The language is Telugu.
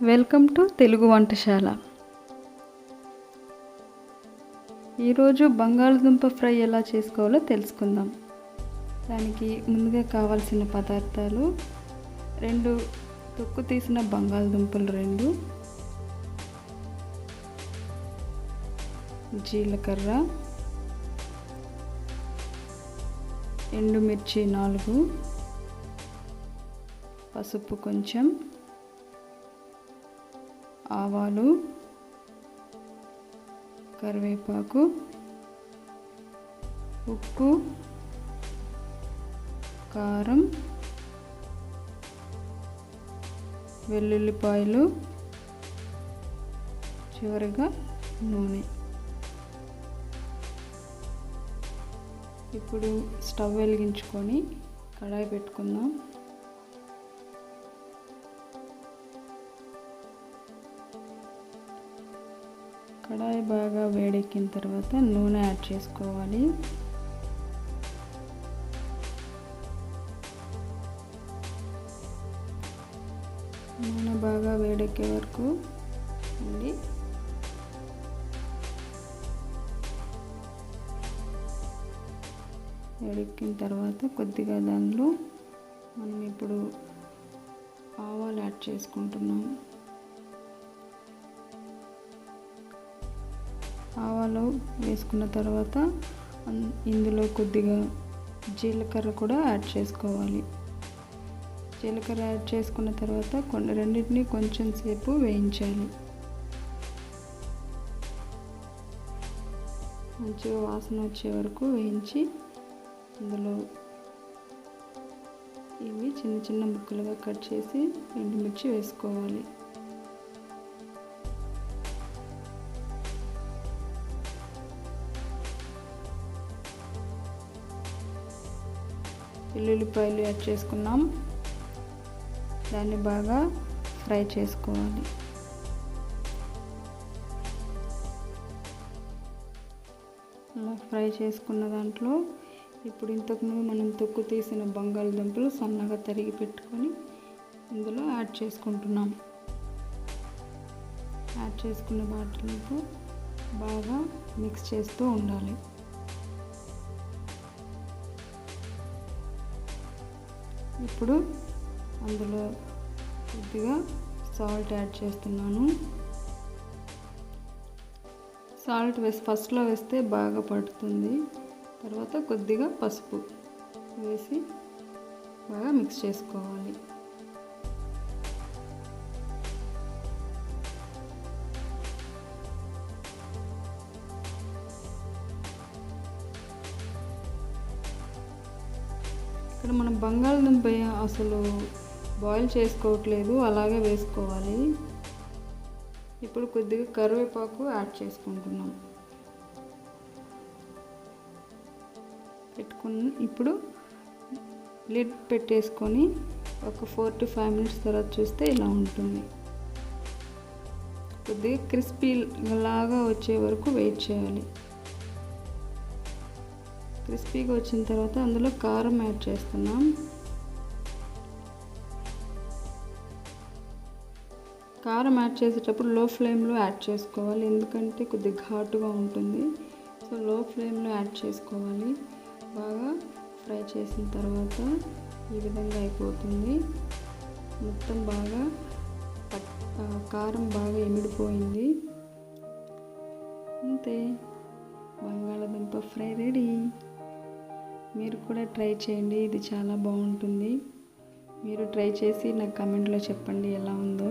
Welcome to Telugu వంటశాల. ఈరోజు బంగాళదుంప ఫ్రై ఎలా చేసుకోవాలో తెలుసుకుందాం. దానికి ముందుగా కావాల్సిన పదార్థాలు: 2 తొక్కు తీసిన బంగాళదుంపలు, 2 జీలకర్ర, ఎండుమిర్చి 4, పసుపు కొంచెం, ఆవాలు, కరివేపాకు, ఉప్పు, కారం, వెల్లుల్లిపాయలు, చివరిగా నూనె. ఇప్పుడు స్టవ్ వెలిగించుకొని కడాయి పెట్టుకుందాం. కడాయి బాగా వేడెక్కిన తర్వాత నూనె యాడ్ చేసుకోవాలి. నూనె బాగా వేడెక్కే వరకు ఉండి వేడెక్కిన తర్వాత కొద్దిగా దానిలో మనం ఇప్పుడు ఆవాలు యాడ్ చేసుకుంటున్నాం. ఆవాలు వేసుకున్న తర్వాత ఇందులో కొద్దిగా జీలకర్ర కూడా యాడ్ చేసుకోవాలి. జీలకర్ర యాడ్ చేసుకున్న తర్వాత రెండింటిని కొంచెం సేపు వేయించాలి. మంచిగా వాసన వచ్చే వరకు వేయించి ఇందులో ఇవి చిన్న చిన్న ముక్కలుగా కట్ చేసి ఎండుమిర్చి వేసుకోవాలి. వెల్లుల్లిపాయలు యాడ్ చేసుకున్నాం. దాన్ని బాగా ఫ్రై చేసుకోవాలి. అలా ఫ్రై చేసుకున్న దాంట్లో ఇప్పుడు ఇంతకుముందు మనం తొక్కు తీసిన బంగాళదుంపలు సన్నగా తరిగి పెట్టుకొని ఇందులో యాడ్ చేసుకుంటున్నాం. యాడ్ చేసుకున్న వాటితో బాగా మిక్స్ చేస్తూ ఉండాలి. ఇప్పుడు అందులో కొద్దిగా సాల్ట్ యాడ్ చేస్తున్నాను. సాల్ట్ ఫస్ట్లో వేస్తే బాగా పడుతుంది. తర్వాత కొద్దిగా పసుపు వేసి బాగా మిక్స్ చేసుకోవాలి. ఇక్కడ మనం బంగాళదుంప అసలు బాయిల్ చేసుకోవట్లేదు, అలాగే వేసుకోవాలి. ఇప్పుడు కొద్దిగా కరివేపాకు యాడ్ చేసుకుంటున్నాం. ఇప్పుడు లిడ్ పెట్టేసుకొని ఒక 4 to 5 minutes తర్వాత చూస్తే ఇలా ఉంటుంది. కొద్దిగా క్రిస్పీ లాగా వచ్చే వరకు వెయిట్ చేయాలి. క్రిస్పీగా వచ్చిన తర్వాత అందులో కారం యాడ్ చేస్తున్నాం. కారం యాడ్ చేసేటప్పుడు లో ఫ్లేమ్లో యాడ్ చేసుకోవాలి, ఎందుకంటే కొద్దిగా ఘాటుగా ఉంటుంది. సో లో ఫ్లేమ్లో యాడ్ చేసుకోవాలి. బాగా ఫ్రై చేసిన తర్వాత ఈ విధంగా అయిపోతుంది. మొత్తం బాగా కారం బాగా ఇమిడిపోయింది. అంతే, బంగాళదుంప ఫ్రై రెడీ. మీరు కూడా ట్రై చేయండి, ఇది చాలా బాగుంటుంది. మీరు ట్రై చేసి నాకు కామెంట్లో చెప్పండి ఎలా ఉందో.